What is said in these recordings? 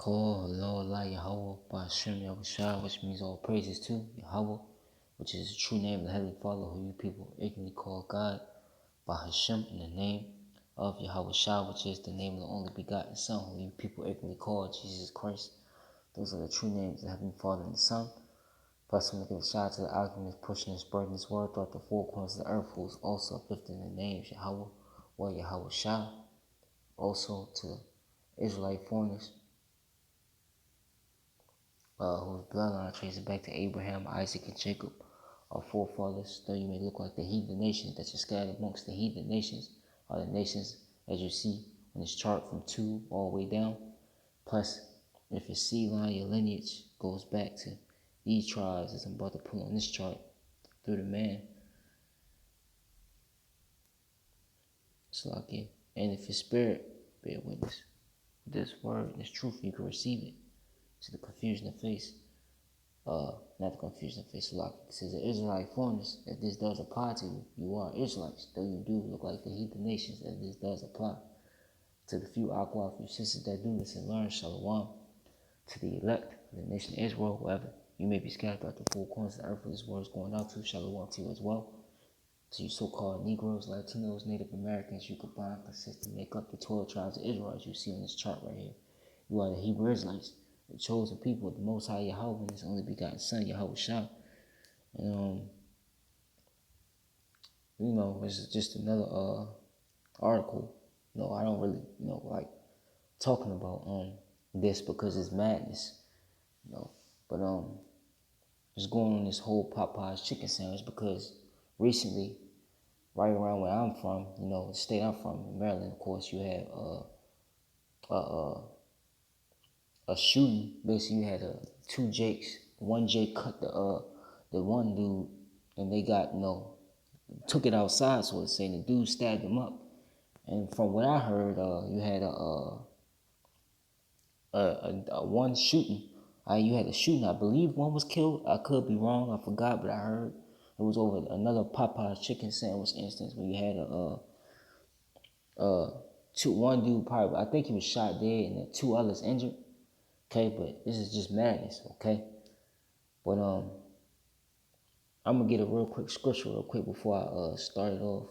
Call Lord La Yahweh by Hashem Yahushua, which means all praises to Yahweh, which is the true name of the Heavenly Father, who you people ignorantly call God, by Hashem in the name of Yahushua, which is the name of the only begotten Son, who you people ignorantly call Jesus Christ. Those are the true names of the Heavenly Father and the Son. Plus, I'm going to give a shout out to the alchemist pushing and spreading this word throughout the four corners of the earth, who is also uplifting the names Yahweh or Yahushua. Also to the Israelite foreigners, whose bloodline traces back to Abraham, Isaac, and Jacob, our forefathers. Though you may look like the heathen nations that you're scattered amongst the heathen nations, are the nations as you see on this chart from 2 all the way down. Plus, if your seed line, your lineage goes back to these tribes, as I'm about to put on this chart, through the man, it's like it. And if your spirit bear witness with this word and this truth, you can receive it. To the confusion of face, not the confusion of face, like it says the Israelite foreigners, if this does apply to you, you are Israelites, though you do look like the heathen nations, if this does apply. To the few aqua, few sisters that do listen and learn, shalom. To the elect of the nation of Israel, whoever you may be scattered throughout the four corners of the earth where this word is going out to, shalom to you as well. To you so-called Negroes, Latinos, Native Americans, you combine, consist to make up the 12 tribes of Israel, as you see on this chart right here. You are the Hebrew Israelites, the chosen people of the Most High Yahweh and His only begotten Son, Yahushua. And, it's just another article. I don't really, like talking about this because it's madness, But just going on this whole Popeye's chicken sandwich because recently, right around where I'm from, the state I'm from, Maryland, of course, you had a shooting. Basically, you had two Jakes. One Jake cut the one dude, and they got took it outside, so to say. And the dude stabbed him up. And from what I heard, you had a one shooting. You had a shooting. I believe one was killed. I could be wrong. I forgot, but I heard it was over another Popeye's chicken sandwich instance where you had one dude probably. I think he was shot dead, and 2 others injured. Okay, but this is just madness, okay? But I'm gonna get a real quick scripture real quick before I start it off,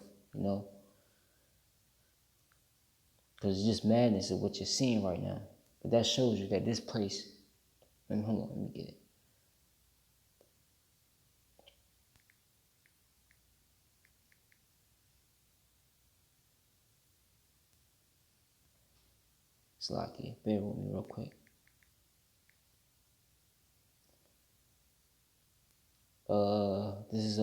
because it's just madness of what you're seeing right now. But that shows you that this place. Hold on, let me get it. Slocky, bear with me real quick. This is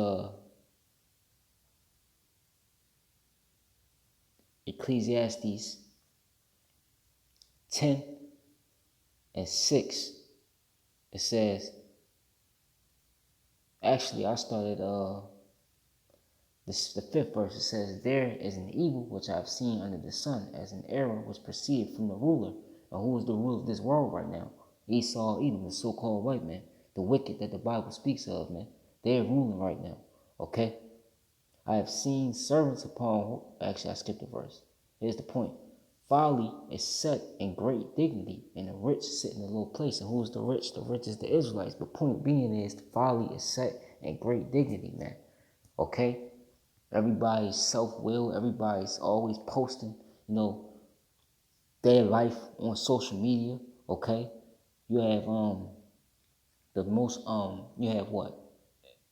Ecclesiastes 10:6. It says, actually I started the 5th verse. It says, there is an evil which I have seen under the sun, as an error which proceeded from the ruler. And who is the ruler of this world right now? Esau, Edom, the so-called white man, the wicked that the Bible speaks of, man. They're ruling right now, okay? I have seen servants upon, actually I skipped a verse. Here's the point. Folly is set in great dignity, and the rich sit in a low place. And who's the rich? The rich is the Israelites. The point being is folly is set in great dignity, man, okay? Everybody's self-will. Everybody's always posting, their life on social media, okay? You have you have what?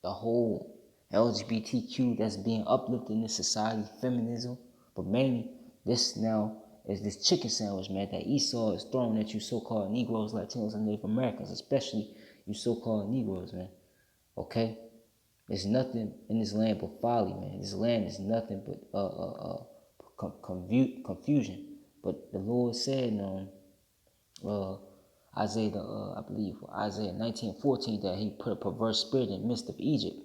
The whole LGBTQ that's being uplifted in this society, feminism, but mainly this now is this chicken sandwich, man, that Esau is throwing at you so-called Negroes, Latinos, and Native Americans, especially you so-called Negroes, man, okay? There's nothing in this land but folly, man. This land is nothing but confusion. But the Lord said in Isaiah, I believe, Isaiah 19:14, that he put a perverse spirit in the midst of Egypt.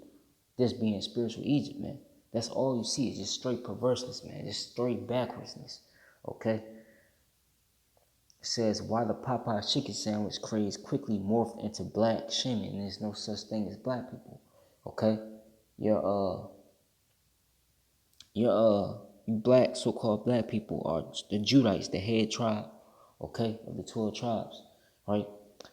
This being spiritual Egypt, man. That's all you see is just straight perverseness, man. Just straight backwardsness, okay? It says, why the Popeye chicken sandwich craze quickly morphed into black shaming. There's no such thing as black people, okay? You so-called black people are the Judites, the head tribe, okay, of the 12 tribes. right?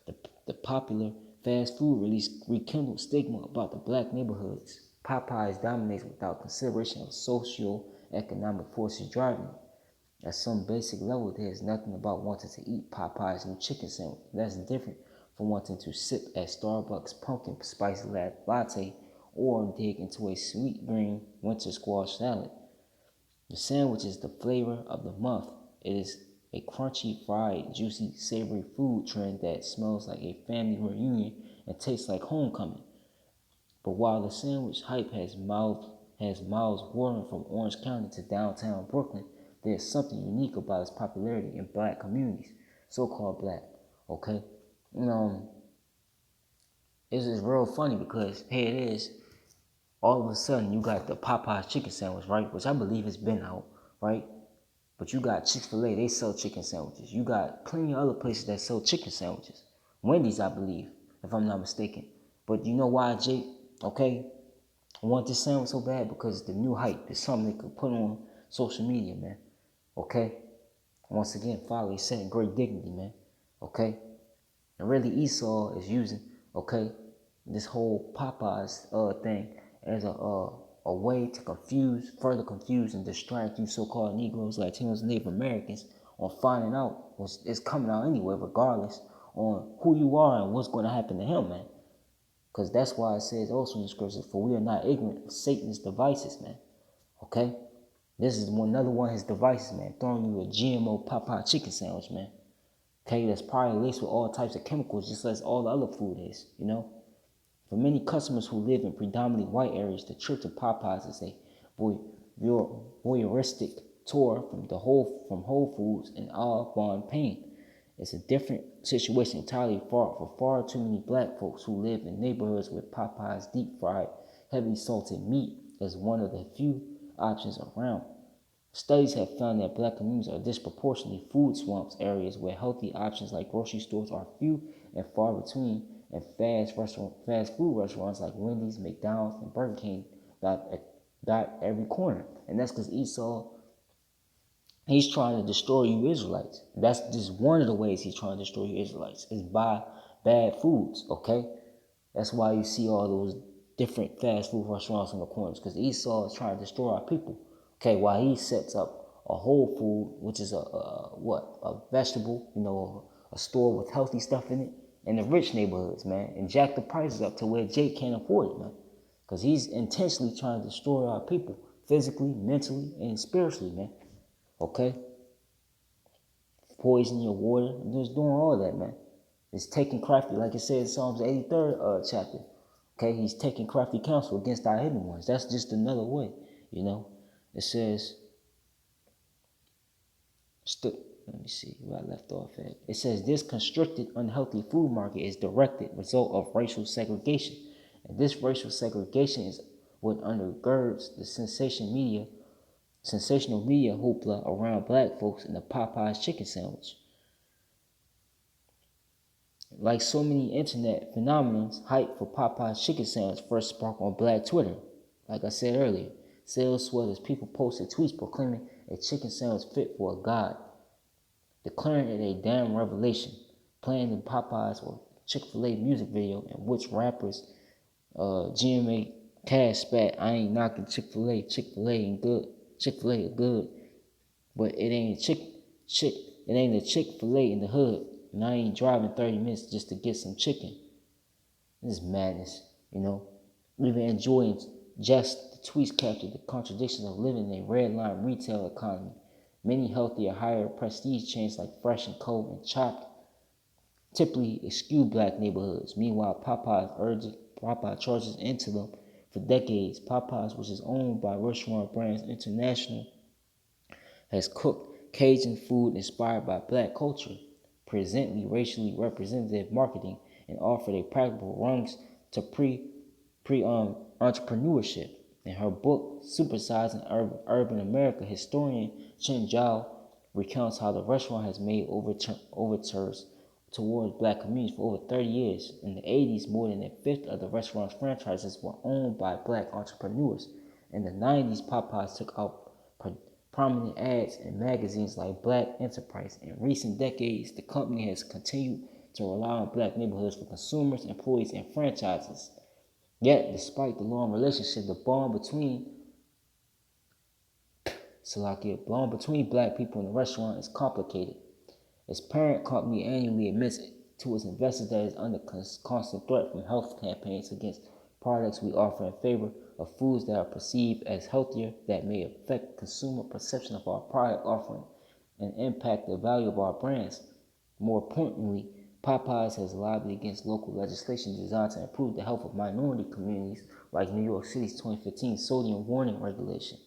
The, the popular fast food release rekindled stigma about the black neighborhoods. Popeyes dominates without consideration of socio-economic forces driving it. At some basic level, there is nothing about wanting to eat Popeye's new chicken sandwich that's different from wanting to sip at Starbucks pumpkin spice latte or dig into a sweet green winter squash salad. The sandwich is the flavor of the month. It is a crunchy, fried, juicy, savory food trend that smells like a family reunion and tastes like homecoming. But while the sandwich hype has miles warring from Orange County to downtown Brooklyn, there is something unique about its popularity in black communities, so-called black. Okay, you know, it's just real funny because here it is. All of a sudden, you got the Popeye's chicken sandwich, right? Which I believe has been out, right? But you got Chick-fil-A, they sell chicken sandwiches. You got plenty of other places that sell chicken sandwiches. Wendy's, I believe, if I'm not mistaken. But you know why, Jake? Okay, I want this sandwich so bad because the new hype is something they could put on social media, man. Okay? Once again, follow, he's setting great dignity, man. Okay? And really Esau is using, okay, this whole Popeyes thing as a way to further confuse and distract you so-called Negroes, Latinos, and Native Americans on finding out what's it's coming out anyway, regardless on who you are and what's going to happen to him, man. Because that's why it says also in the scriptures, for we are not ignorant of Satan's devices, man. Okay? This is another one of his devices, man. Throwing you a GMO Popeye chicken sandwich, man. Okay, that's probably laced with all types of chemicals, just as all the other food is, you know? For many customers who live in predominantly white areas, the trip to Popeyes is a voyeuristic tour from Whole Foods and Audubon Pain. It's a different situation entirely for far too many black folks who live in neighborhoods where Popeye's deep fried, heavily salted meat is one of the few options around. Studies have found that black communities are disproportionately food swamps, areas where healthy options like grocery stores are few and far between, and fast food restaurants like Wendy's, McDonald's, and Burger King dot every corner. And that's because Esau, he's trying to destroy you Israelites. That's just one of the ways he's trying to destroy you Israelites, is by bad foods, okay? That's why you see all those different fast food restaurants on the corners, because Esau is trying to destroy our people. Okay, while he sets up a whole food, which is a vegetable, a store with healthy stuff in it, in the rich neighborhoods, man, and jack the prices up to where Jake can't afford it, man. Because he's intentionally trying to destroy our people, physically, mentally, and spiritually, man. Okay? Poison your water, just doing all that, man. It's taking crafty, like it says in Psalms 83rd chapter. Okay, he's taking crafty counsel against our hidden ones. That's just another way, you know. It says, let me see where I left off at. It says, this constricted, unhealthy food market is directed result of racial segregation. And this racial segregation is what undergirds the sensational media hoopla around black folks in the Popeyes chicken sandwich. Like so many internet phenomena, hype for Popeye's chicken sandwich first sparked on black Twitter. Like I said earlier, sales swelled as people posted tweets proclaiming a chicken sandwich fit for a god, declaring it a damn revelation, playing the Popeyes or Chick-fil-A music video in which rappers GMA Cash spat, I ain't knocking Chick-fil-A, Chick-fil-A ain't good, Chick-fil-A is good, but it ain't it ain't a Chick-fil-A in the hood, and I ain't driving 30 minutes just to get some chicken. This is madness, you know. Even enjoying just the tweets captured the contradictions of living in a redline retail economy. Many healthier, higher prestige chains like Fresh and Co. and Chopped typically eschew black neighborhoods. Meanwhile, Popeye charges into them for decades. Popeyes, which is owned by Restaurant Brands International, has cooked Cajun food inspired by black culture, presently racially representative marketing, and offered a practical rungs to entrepreneurship. In her book, Supersizing Urban America, historian Chen Zhao recounts how the restaurant has made overtures towards black communities for over 30 years. In the 80s, more than a fifth of the restaurant's franchises were owned by black entrepreneurs. In the 90s, Popeyes took out prominent ads in magazines like Black Enterprise. In recent decades, the company has continued to rely on black neighborhoods for consumers, employees, and franchises. Yet, despite the long relationship, the bond between black people in the restaurant is complicated. Its parent company annually admits to its investors that it is under constant threat from health campaigns against products we offer in favor of foods that are perceived as healthier that may affect consumer perception of our product offering and impact the value of our brands. More importantly, Popeyes has lobbied against local legislation designed to improve the health of minority communities, like New York City's 2015 sodium warning regulation.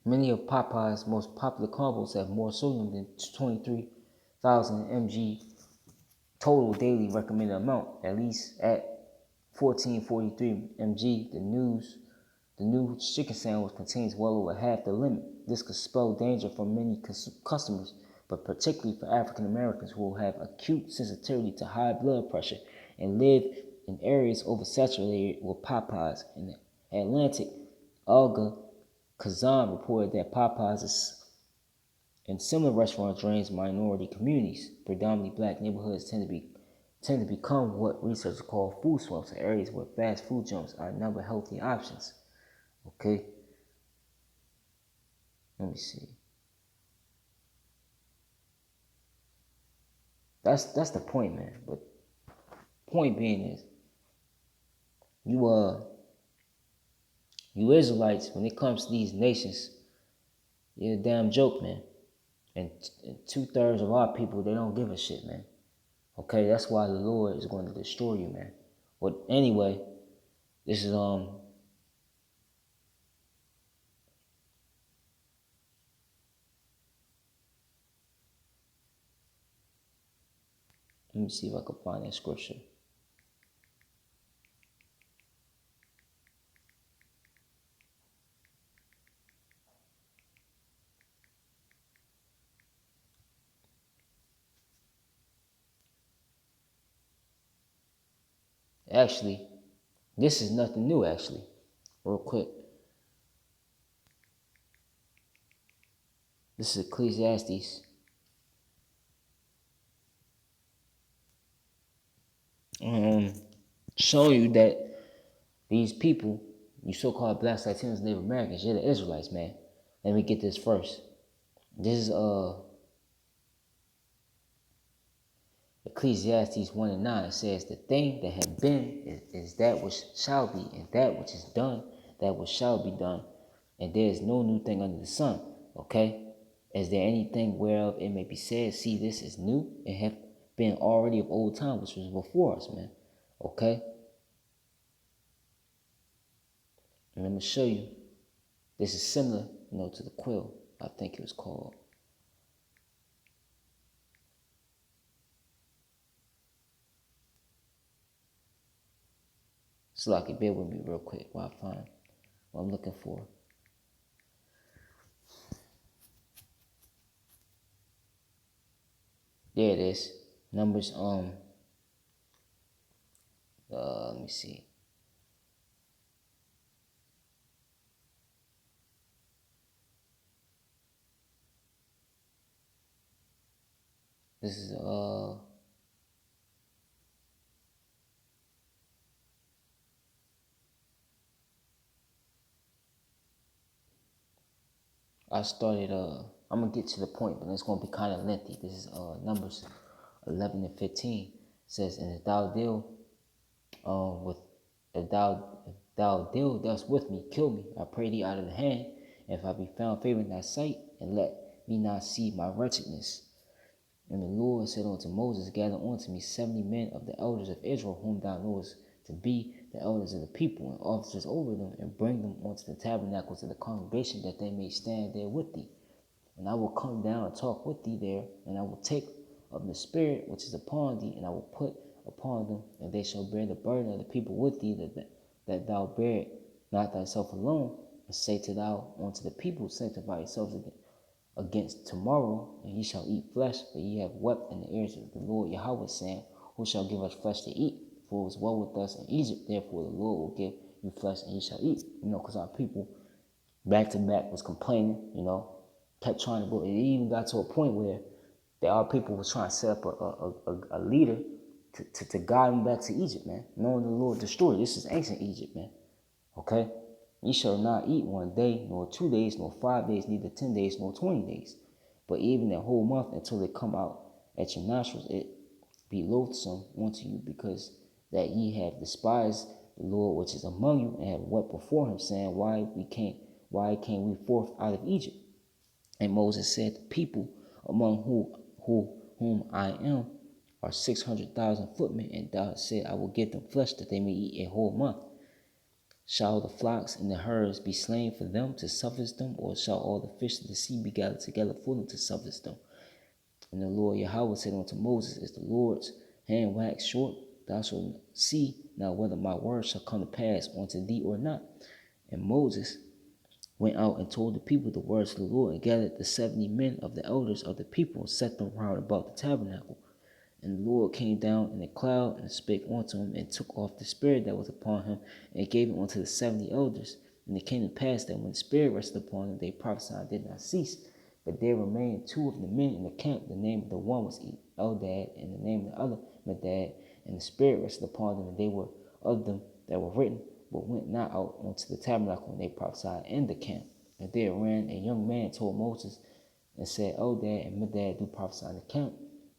Many of Popeye's most popular combos have more sodium than 23,000 mg total daily recommended amount, at least at 1443 mg. The new chicken sandwich contains well over half the limit. This could spell danger for many customers, but particularly for African Americans who have acute sensitivity to high blood pressure and live in areas oversaturated with Popeyes. In the Atlantic, Olga Kazan reported that Popeyes and similar restaurants drains minority communities. Predominantly black neighborhoods tend to become what researchers call food swamps, areas where fast food joints are never healthy options. Okay, let me see. That's the point, man. But point being is, you Israelites, when it comes to these nations, you're a damn joke, man. And 2/3 of our people, they don't give a shit, man. Okay, that's why the Lord is going to destroy you, man. But anyway, this is let me see if I can find that scripture. Actually, this is nothing new, actually. Real quick. This is Ecclesiastes. Showing you that these people, you so-called black Latinos, Native Americans, you're the Israelites, man. Let me get this first. This is Ecclesiastes 1:9. It says, the thing that had been is that which shall be, and that which is done, that which shall be done. And there is no new thing under the sun. Okay? Is there anything whereof it may be said, see, this is new, and have been already of old time, which was before us, man? Okay? And I'm going to show you. This is similar, to the quill, I think it was called. So I can bear with me real quick while I find what I'm looking for. There it is. Numbers, let me see. This is, I started, I'm going to get to the point, but it's going to be kind of lengthy. This is Numbers 11 and 15. It says, and if thou deal if thou deal thus with me, kill me, I pray thee out of the hand, and if I be found favor in thy sight, and let me not see my wretchedness. And the Lord said unto Moses, gather unto me 70 men of the elders of Israel, whom thou knowest to be the elders of the people, and officers over them, and bring them unto the tabernacles of the congregation, that they may stand there with thee. And I will come down and talk with thee there, and I will take of the spirit which is upon thee, and I will put upon them, and they shall bear the burden of the people with thee, that thou bear it not thyself alone, and say to thou unto the people, sanctify yourselves against tomorrow, and ye shall eat flesh, for ye have wept in the ears of the Lord Yahweh, saying, who shall give us flesh to eat? For it was well with us in Egypt, therefore the Lord will give you flesh, and ye shall eat. Because our people back to back was complaining, kept trying to go. It even got to a point where that our people was trying to set up a leader to guide them back to Egypt, man. Knowing the Lord destroyed. This is ancient Egypt, man. Okay? Ye shall not eat 1 day, nor 2 days, nor 5 days, neither 10 days, nor 20 days. But even a whole month until they come out at your nostrils, it be loathsome unto you, because that ye have despised the Lord which is among you, and have wept before him, saying, why came we forth out of Egypt? And Moses said, the people among whom I am are 600,000 footmen, and thou said, I will give them flesh that they may eat a whole month. Shall the flocks and the herds be slain for them to suffice them, or shall all the fish of the sea be gathered together for them to suffice them? And the Lord Yahweh said unto Moses, is the Lord's hand waxed short? Thou shalt see now whether my word shall come to pass unto thee or not. And Moses went out and told the people the words of the Lord, and gathered the 70 men of the elders of the people, and set them round about the tabernacle. And the Lord came down in a cloud, and spake unto him, and took off the spirit that was upon him, and gave it unto the 70 elders. And it came to pass that when the spirit rested upon them, they prophesied did not cease. But there remained 2 of the men in the camp. The name of the one was Eldad, and the name of the other Medad. And the spirit rested upon them, and they were of them that were written, but went not out unto the tabernacle, and they prophesied in the camp. And there ran a young man, told Moses, and said, Eldad and Medad do prophesy in the camp.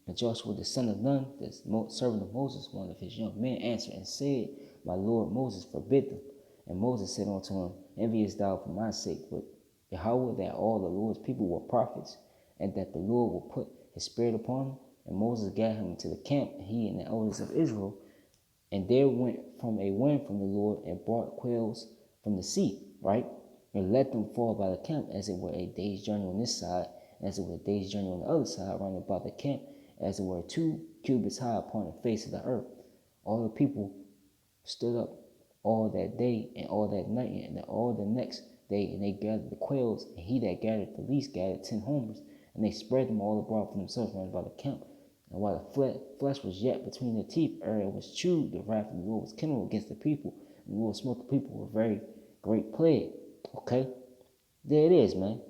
And Joshua the son of Nun, the servant of Moses, one of his young men, answered and said, my Lord Moses forbid them. And Moses said unto him, enviest thou for my sake with Yahweh that all the Lord's people were prophets, and that the Lord will put his spirit upon them? And Moses gat him into the camp, and he and the elders of Israel. And there went from a wind from the Lord, and brought quails from the sea, right? And let them fall by the camp, as it were a day's journey on this side, as it were a day's journey on the other side, round about the camp, as it were 2 cubits high upon the face of the earth. All the people stood up all that day and all that night, and all the next day, and they gathered the quails, and he that gathered the least gathered 10 homers, and they spread them all abroad for themselves round about the camp. And while the flesh was yet between their teeth, ere it was chewed, the wrath of the Lord was kindled against the people, and the Lord smote the people with a very great plague. Okay? There it is, man.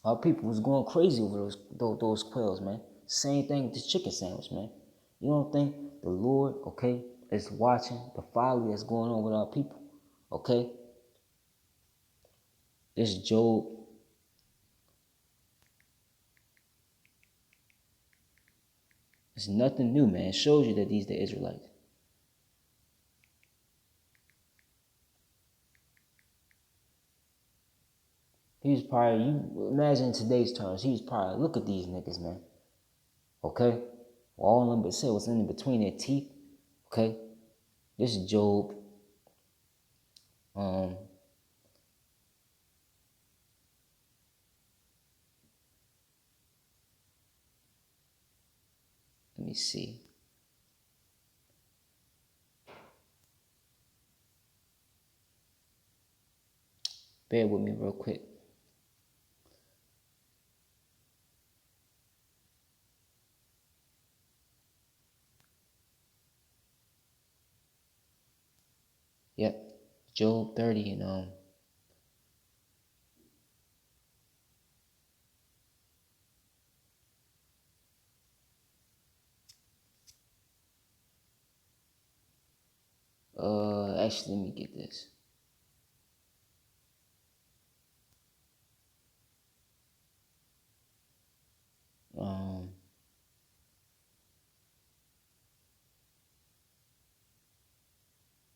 Our people was going crazy over those quails, man. Same thing with this chicken sandwich, man. You don't think the Lord, okay, is watching the folly that's going on with our people? Okay? This Job, it's nothing new, man. It shows you that these are the Israelites. He was probably, you imagine in today's terms, he was probably, look at these niggas, man. Okay? All of them but said was in between their teeth. Okay? This is Job. Let me see. Bear with me real quick. Yep. Job 30 and actually let me get this.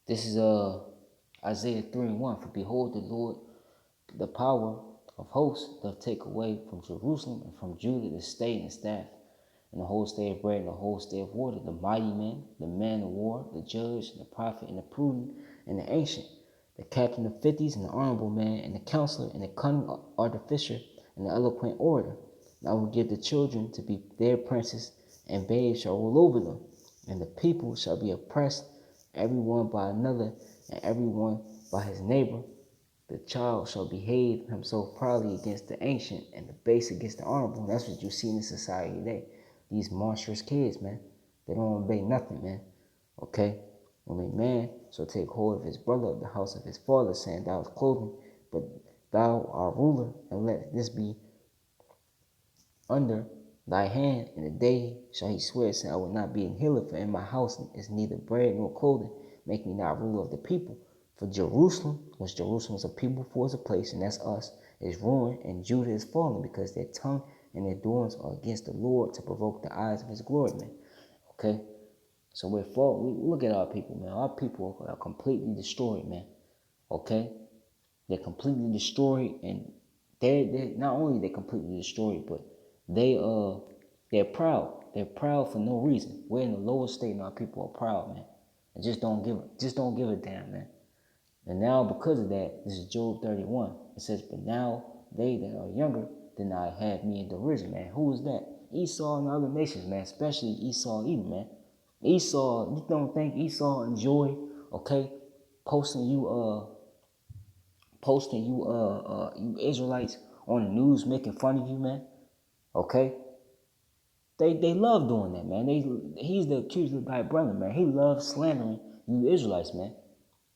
This is Isaiah 3 and 1. For behold, the Lord, the power of hosts, doth take away from Jerusalem and from Judah the stay and the staff, and the whole stay of bread and the whole stay of water, the mighty man, the man of war, the judge, and the prophet, and the prudent, and the ancient, the captain of 50s, and the honorable man, and the counselor, and the cunning artificer, and the eloquent orator. And I will give the children to be their princes, and babes shall rule over them, and the people shall be oppressed, everyone by another, and everyone by his neighbor. The child shall behave himself proudly against the ancient, and the base against the honorable. That's what you see in the society today. These monstrous kids, man. They don't obey nothing, man. Okay? Only man shall take hold of his brother of the house of his father, saying, thou hast clothed me, but thou art ruler, and let this be under thy hand, in the day shall he swear, saying, I will not be an healer, for in my house is neither bread nor clothing. Make me not ruler of the people. For Jerusalem, which Jerusalem is a people for is a place, and that's us, is ruined, and Judah is fallen, because their tongue and their doings are against the Lord, to provoke the eyes of his glory, man. Okay? So we're fallen. Look at our people, man. Our people are completely destroyed, man. Okay? They're completely destroyed, and they're not only they completely destroyed, but they're proud. They're proud for no reason. We're in the lowest state, and our people are proud, man. And just don't give a damn, man. And now because of that, this is Job 31. It says, but now they that are younger than I have me in derision, man. Who is that? Esau and the other nations, man. Especially Esau and Edom, man. Esau, you don't think Esau enjoy, okay, posting you Israelites on the news making fun of you, man. Okay? They love doing that, man. He's the accuser of thy brother, man. He loves slandering you Israelites, man.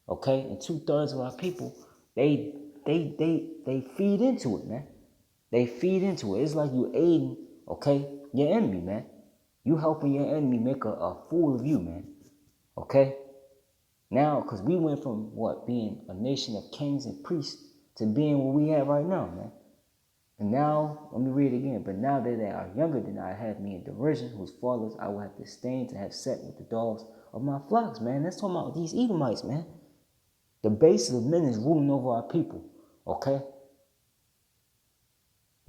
Okay? And 2/3 of our people, they feed into it, man. They feed into it. It's like you aiding, okay, your enemy, man. You helping your enemy make a fool of you, man. Okay? Now, because we went from being a nation of kings and priests to being what we have right now, man. And now, let me read it again. But now that they are younger than I have me in derision, whose fathers I will have disdained to have set with the dogs of my flocks, man. That's talking about these Edomites, man. The basis of men is ruling over our people, okay?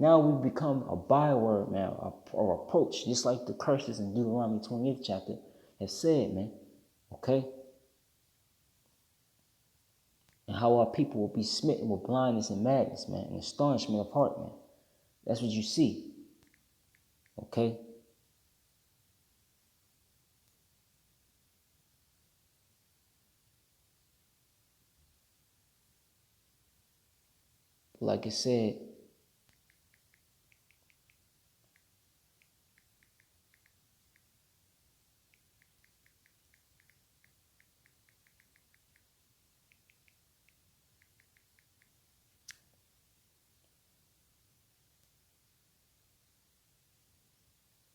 Now we become a byword, man, or approach, just like the curses in Deuteronomy 28th chapter have said, man, okay? And how our people will be smitten with blindness and madness, man, and astonishment of heart, man. That's what you see, okay? Like I said,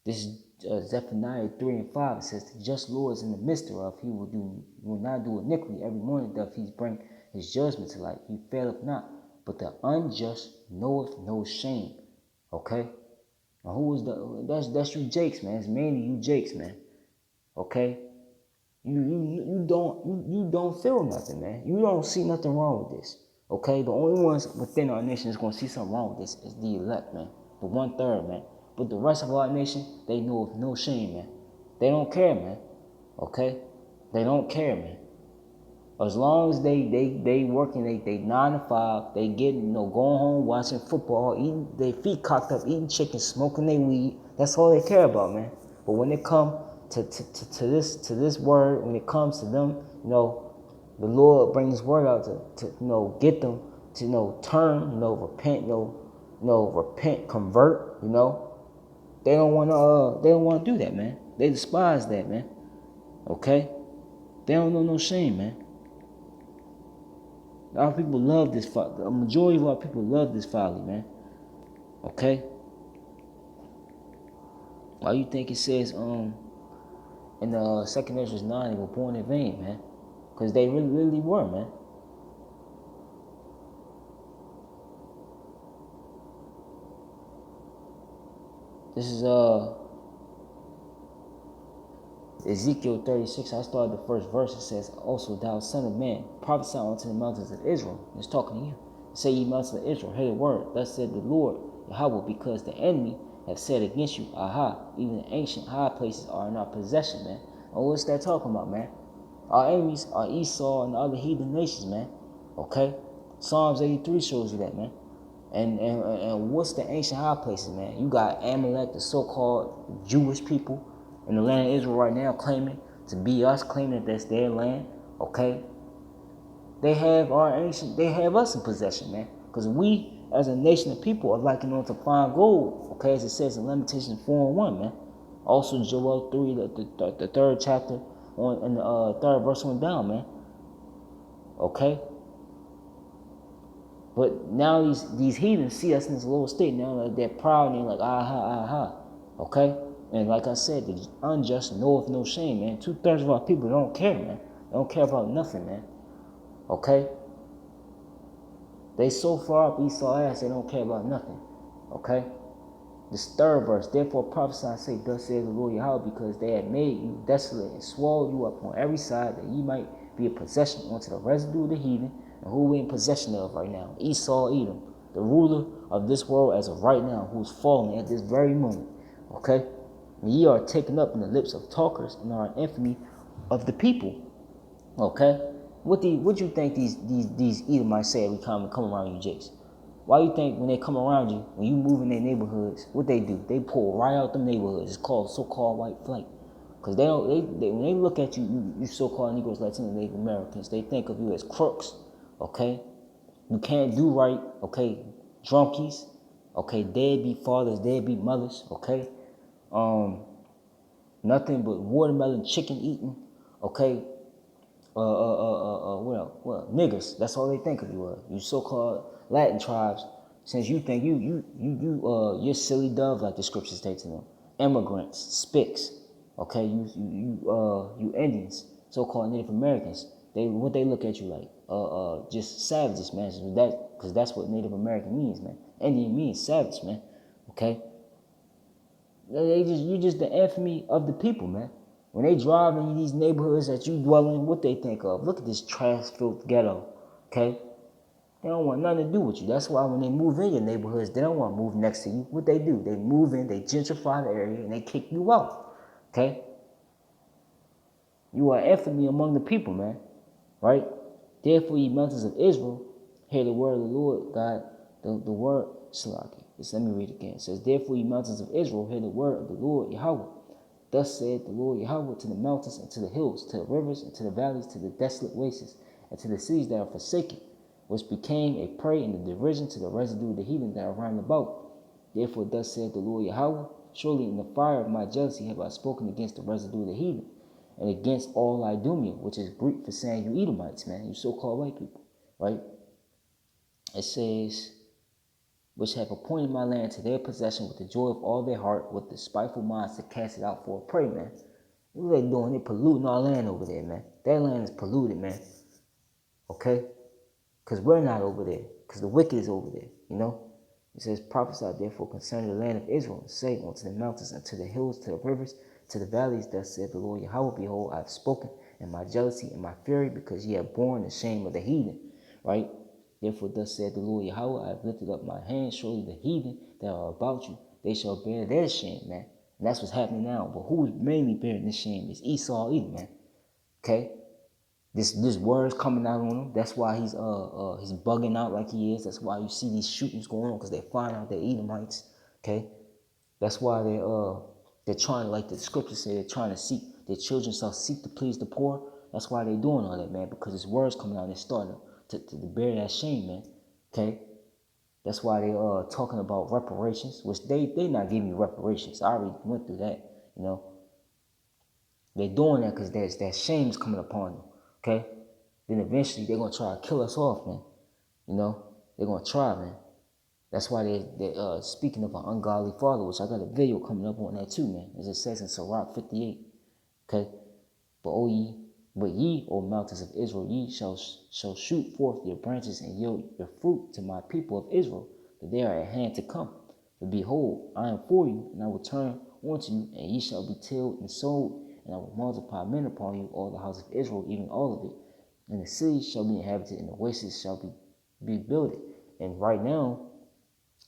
this is Zephaniah 3 and 5. It says, the just Lord is in the midst thereof. He will not do iniquity. Every morning doth he bring his judgment to light. He faileth not. But the unjust knoweth no shame. Okay? Now who is that's you Jakes, man. It's mainly you Jakes, man. Okay? You don't feel nothing, man. You don't see nothing wrong with this. Okay? The only ones within our nation that's gonna see something wrong with this is the elect, man. The 1/3, man. But the rest of our nation, they know of no shame, man. They don't care, man. Okay? They don't care, man. As long as they working, they 9 to 5, they getting, going home, watching football, eating their feet cocked up, eating chicken, smoking their weed. That's all they care about, man. But when it come to this word, when it comes to them, the Lord brings His word out to get them to turn, repent, repent, convert, They don't want to do that, man. They despise that, man. Okay? They don't know no shame, man. Our people love this folly. A majority of our people love this folly, man. Okay? Why you think it says in 2nd Ezra 9 they were born in vain, man? Because they really were, man. This is Ezekiel 36. I started the first verse. It says, also thou son of man, prophesy unto the mountains of Israel. It's talking to you. Say ye mountains of Israel, hear the word. Thus said the Lord Yahweh, because the enemy have said against you, aha, even the ancient high places are in our possession, man. Oh, what's that talking about, man? Our enemies are Esau and the other heathen nations, man. Okay? Psalms 83 shows you that, man. And what's the ancient high places, man? You got Amalek, the so-called Jewish people in the land of Israel right now claiming to be us, claiming that that's their land, okay? They have us in possession, man. Because we, as a nation of people, are likened unto fine gold, okay? As it says in Lamentations 4 and 1, man. Also Joel 3, the 3rd chapter, in the 3rd verse on down, man. Okay? But now these heathens see us in this lower state. Now they're proud and they're like, aha, aha. Okay? And like I said, the unjust knoweth no shame, man. 2/3 of our people don't care, man. They don't care about nothing, man. Okay? They so far up Esau's ass, they don't care about nothing. Okay? This third verse, therefore prophesy and say, thus says the Lord Yahweh, because they had made you desolate and swallowed you up on every side, that ye might be a possession unto the residue of the heathen, and who we in possession of right now. Esau, Edom, the ruler of this world as of right now, who is falling at this very moment. Okay? And ye are taken up in the lips of talkers, and are an infamy of the people. Okay? What you think these Edomites say every time they come around you, Jakes? Why you think when they come around you, when you move in their neighborhoods, what they do? They pull right out them neighborhoods. It's called so-called white flight. Because they don't, when they look at you, you so-called Negroes, Latinos, Native Americans, they think of you as crooks, okay? You can't do right, okay? Drunkies, okay? Deadbeat fathers, deadbeat mothers, okay? Nothing but watermelon chicken eating, okay? What else? Well, niggas. That's all they think of you. You so-called Latin tribes. Since you think you're silly dove, like the scriptures say to them. Immigrants, spics. Okay, you Indians, so-called Native Americans. What they look at you like? Just savages, man. Because that's what Native American means, man. Indian means savage, man. Okay. You just the infamy of the people, man. When they drive in these neighborhoods that you dwell in, what they think of? Look at this trash-filled ghetto, okay? They don't want nothing to do with you. That's why when they move in your neighborhoods, they don't want to move next to you. What they do? They move in, they gentrify the area, and they kick you out, okay? You are infamy among the people, man, right? Therefore, ye mountains of Israel, hear the word of the Lord God, the word, Salaki. Let me read it again. It says, therefore, ye mountains of Israel, hear the word of the Lord Yahweh. Thus said the Lord Yahweh to the mountains and to the hills, to the rivers and to the valleys, to the desolate wastes, and to the cities that are forsaken, which became a prey and a derision to the residue of the heathen that are round about. Therefore, thus said the Lord Yahweh, surely in the fire of my jealousy have I spoken against the residue of the heathen, and against all Idumea, which is Greek for saying you Edomites, man, you so-called white people, right? It says, which have appointed my land to their possession with the joy of all their heart, with the spiteful minds to cast it out for a prey, man. What they doing? They polluting our land over there, man. That land is polluted, man. Okay? Because we're not over there. Because the wicked is over there, you know? It says, prophesy therefore concerning the land of Israel, and say unto the mountains, and to the hills, to the rivers, to the valleys, thus said the Lord Yahweh, behold, I have spoken in my jealousy and my fury, because ye have borne the shame of the heathen, right? Therefore, thus said the Lord Yahweh, I have lifted up my hand, surely the heathen that are about you, they shall bear their shame, man. And that's what's happening now. But who's mainly bearing this shame is Esau, Edom, man. Okay? This word's coming out on him. That's why he's bugging out like he is. That's why you see these shootings going on, because they find out they're Edomites. Okay? That's why they're trying, like the scriptures say, they're trying to seek, their children shall seek to please the poor. That's why they're doing all that, man, because his words coming out, they're starting to bear that shame, man. Okay? That's why they talking about reparations, which they not giving you reparations. I already went through that, you know. They're doing that because that shame is coming upon them, okay? Then eventually they're going to try to kill us off, man. You know? They're going to try, man. That's why they're speaking of an ungodly father, which I got a video coming up on that too, man. As it says in Sirach 58, okay? But ye, O mountains of Israel, ye shall shoot forth your branches and yield your fruit to my people of Israel, that they are at hand to come. For behold, I am for you, and I will turn unto you, and ye shall be tilled and sowed, and I will multiply men upon you, all the house of Israel, even all of it. And the cities shall be inhabited, and the wastes shall be builded. And right now,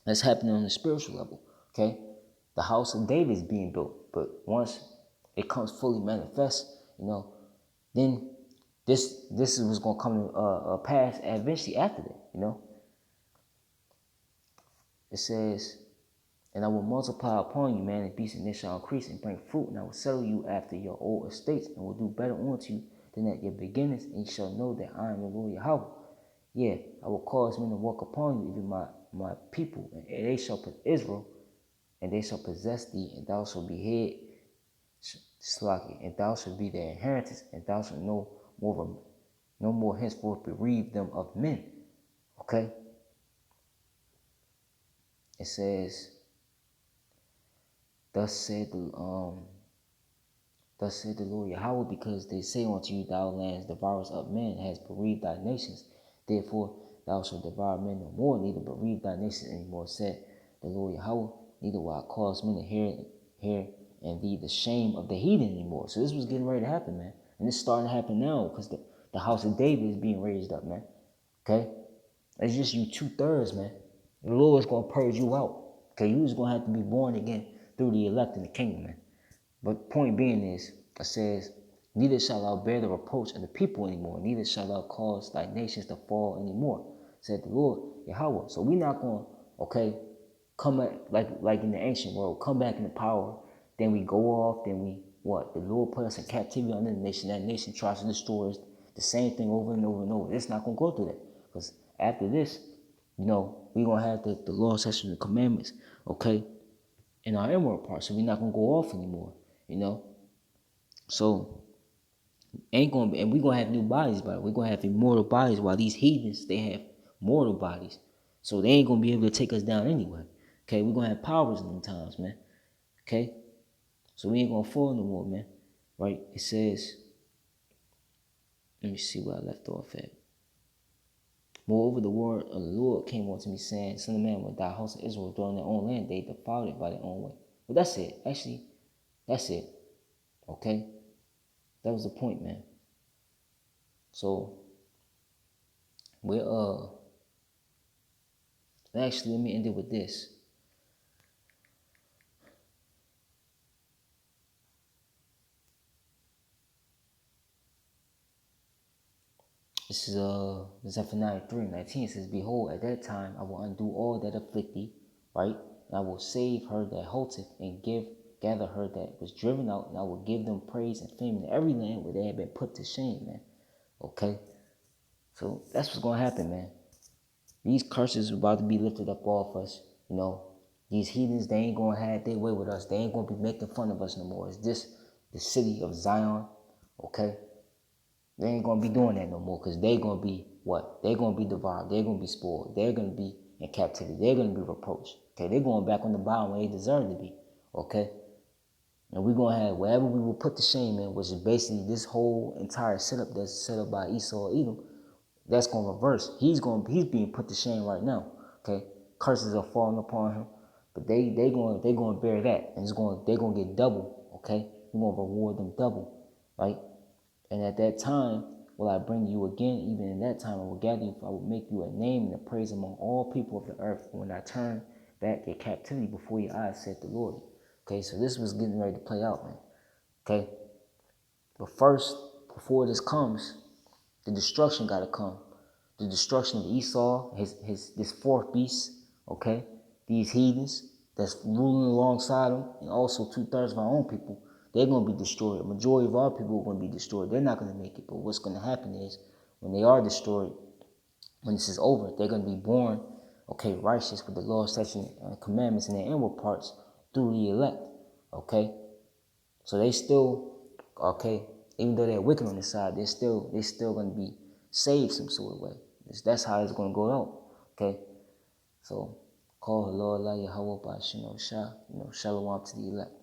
that's happening on the spiritual level, okay? The house of David is being built, but once it comes fully manifest, you know, then this is what's going to come to pass eventually after that, you know. It says, and I will multiply upon you man and beast, and they shall increase and bring fruit, and I will settle you after your old estates, and will do better unto you than at your beginnings, and you shall know that I am the Lord Yahweh. Yeah, I will cause men to walk upon you, even my people, and they shall put Israel, and they shall possess thee, and thou shalt be head, Slaki, and thou shalt be their inheritance, and thou shalt no more henceforth bereave them of men. Okay? It says, Thus said the Thus said the Lord Yahweh, because they say unto you, thou lands devourest of men, has bereaved thy nations. Therefore thou shalt devour men no more, neither bereave thy nations any more, said the Lord Yahweh. Neither will I cause men to hear and thee the shame of the heathen anymore. So this was getting ready to happen, man. And it's starting to happen now, because the house of David is being raised up, man. Okay? It's just you 2/3, man. The Lord's going to purge you out. Okay? You just going to have to be born again through the elect in the kingdom, man. But point being is, it says, neither shalt thou bear the reproach of the people anymore, neither shalt thou cause thy nations to fall anymore, said the Lord Yahweh. So we not going, okay, come back, like in the ancient world, come back into power, then we go off, then we, what? The Lord put us in captivity under the nation, that nation tries to destroy us, the same thing over and over and over. It's not going to go through that. Because after this, we're going to have the law, statutes, and the commandments, okay, in our inward part. So we're not going to go off anymore. So ain't gonna be, and we're gonna have new bodies, but we're gonna have immortal bodies, while these heathens, they have mortal bodies. So they ain't gonna be able to take us down anyway. Okay, we're gonna have powers in them times, man. Okay? So we ain't gonna fall no more, man. Right? It says, let me see where I left off at. Moreover, the word of the Lord came unto me, saying, Son of man, when thy house of Israel dwell in their own land, they defiled it by their own way. But that's it. Actually, that's it. Okay? That was the point, man. So we're actually, let me end it with this. This is Zephaniah 3:19. It says, Behold, at that time I will undo all that afflict thee, right? And I will save her that halteth, and gather her that was driven out, and I will give them praise and fame in every land where they have been put to shame, man. Okay? So that's what's gonna happen, man. These curses are about to be lifted up off us. These heathens, they ain't gonna have their way with us. They ain't gonna be making fun of us no more. It's this the city of Zion, okay? They ain't gonna be doing that no more, because they gonna be what? They're gonna be devoured. They're gonna be spoiled. They're gonna be in captivity. They're gonna be reproached. Okay, they're going back on the bottom where they deserve to be. Okay, and we're gonna have wherever we will put the shame in, which is basically this whole entire setup that's set up by Esau or Edom. That's gonna reverse. He's being put to shame right now. Okay, curses are falling upon him, but they gonna bear that, and they're gonna get double. Okay, we're gonna reward them double, right? And at that time will I bring you again, even in that time I will gather you, for I will make you a name and a praise among all people of the earth, when I turn back your captivity before your eyes, said the Lord. Okay, so this was getting ready to play out, man. Okay, but first, before this comes, the destruction got to come. The destruction of Esau, this fourth beast, okay? These heathens that's ruling alongside him, and also 2/3 of our own people, they're going to be destroyed. A majority of our people are going to be destroyed. They're not going to make it. But what's going to happen is, when they are destroyed, when this is over, they're going to be born, okay, righteous with the law, statutes, and commandments in their inward parts through the elect, okay? So they still, okay, even though they're wicked on the side, they're still going to be saved some sort of way. That's how it's going to go out, okay? So, call the Lord, Yahweh, by Shalom to the elect.